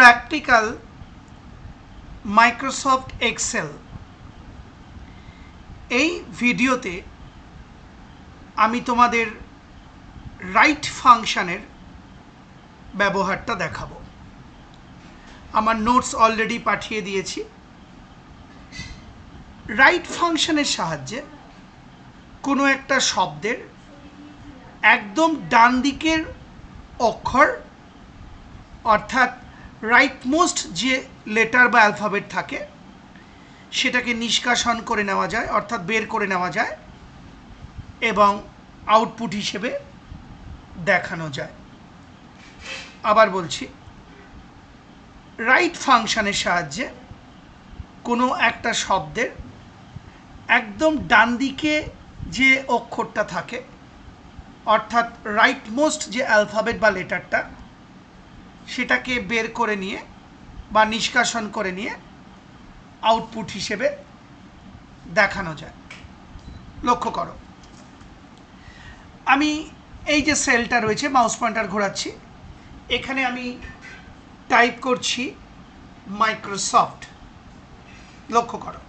Practical Microsoft Excel. এই ভিডিওতে আমি তোমাদের রাইট ফাংশনের ব্যবহারটা দেখাবো। আমার নোটস অলরেডি পাঠিয়ে দিয়েছি। রাইট ফাংশনের সাহায্যে কোনো একটা শব্দের একদম ডান দিকের অক্ষর অর্থাৎ রাইটমোস্ট যে লেটার বা অ্যালফাবেট থাকে সেটাকে নিষ্কাশন করে নেওয়া যায়, অর্থাৎ বের করে নেওয়া যায় এবং আউটপুট হিসেবে দেখানো যায়। আবার বলছি, রাইট ফাংশনের সাহায্যে কোনো একটা শব্দের একদম ডান দিকে যে অক্ষরটা থাকে অর্থাৎ রাইটমোস্ট যে অ্যালফাবেট বা লেটারটা সেটাকে বের করে নিয়ে বা নিষ্কাশন করে নিয়ে আউটপুট হিসেবে দেখানো যায়। লক্ষ্য করো, আমি এই যে সেলটা রয়েছে মাউস পয়েন্টার ঘোরাচ্ছি, এখানে আমি টাইপ করছি মাইক্রোসফট। লক্ষ্য করো,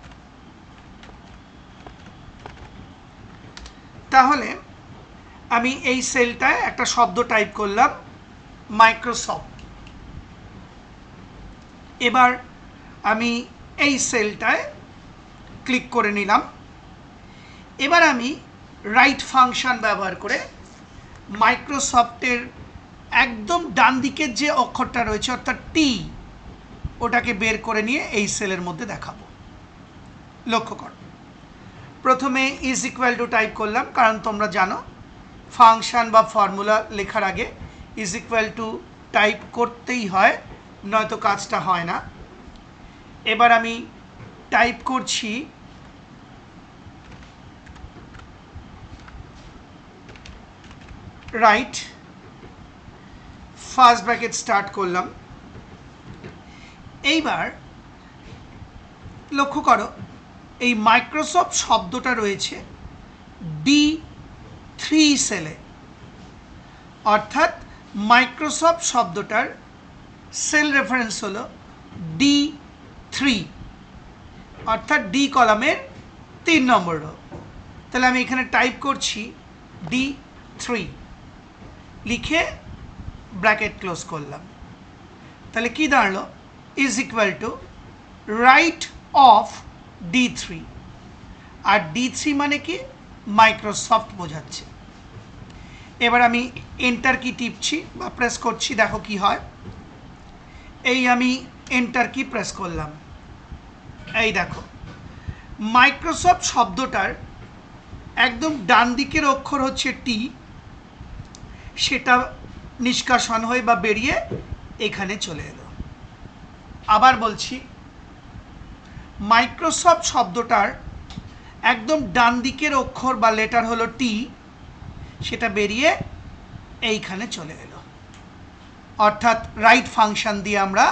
তাহলে আমি এই সেলটায় একটা শব্দ টাইপ করলাম মাইক্রোসফট। এবার আমি এই সেলটায় ক্লিক করে নিলাম। এবার আমি রাইট ফাংশন ব্যবহার করে মাইক্রোসফটের একদম ডান দিকের যে অক্ষরটা রয়েছে অর্থাৎ টি, ওটাকে বের করে নিয়ে এই সেলের মধ্যে দেখাবো। লক্ষ্য করো, প্রথমে ইজ ইকুয়াল টু টাইপ করলাম, কারণ তোমরা জানো ফাংশন বা ফর্মুলা লেখার আগে ইজ ইকুয়াল টু টাইপ করতেই হয়, নয়তো কাজটা হয় না। এবার আমি টাইপ করছি রাইট, ফার্স্ট ব্র্যাকেট স্টার্ট করলাম। এইবার লক্ষ্য করো, এই মাইক্রোসফট শব্দটা রয়েছে D3 সেলে, অর্থাৎ মাইক্রোসফট শব্দটার সেল রেফারেন্স হলো D3, অর্থাৎ ডি কলামের 3 নম্বর রো। তাহলে আমি এখানে টাইপ করছি D3, লিখে ব্র্যাকেট ক্লোজ করলাম। তাহলে কি দাঁড়ালো? Is equal to right of D3, আর D3 মানে কি? মাইক্রোসফট বোঝাচ্ছে। এবার আমি এন্টার কি টিপছি বা প্রেস করছি, দেখো কি হয়। এই আমি এন্টার কি প্রেস করলাম, এই দেখো মাইক্রোসফট শব্দটার একদম ডান দিকের অক্ষর হচ্ছে টি, সেটা নিষ্কাশন হয়ে বা বেরিয়ে এখানে চলে এলো। আবার বলছি, মাইক্রোসফট শব্দটার একদম ডান দিকের অক্ষর বা লেটার হলো টি, সেটা বেরিয়ে এইখানে চলে এলো। অর্থাৎ রাইট ফাংশন দিয়ে আমরা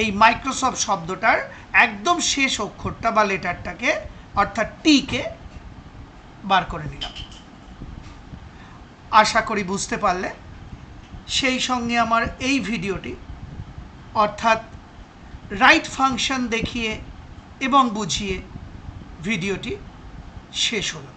এই মাইক্রোসফট শব্দটার একদম শেষ অক্ষরটা বা লেটারটাকে অর্থাৎ টিকে বার করে নিলাম। আশা করি বুঝতে পারলে। সেই সঙ্গে আমার এই ভিডিওটি অর্থাৎ রাইট ফাংশন দেখিয়ে এবং বুঝিয়ে ভিডিওটি শেষ হলো।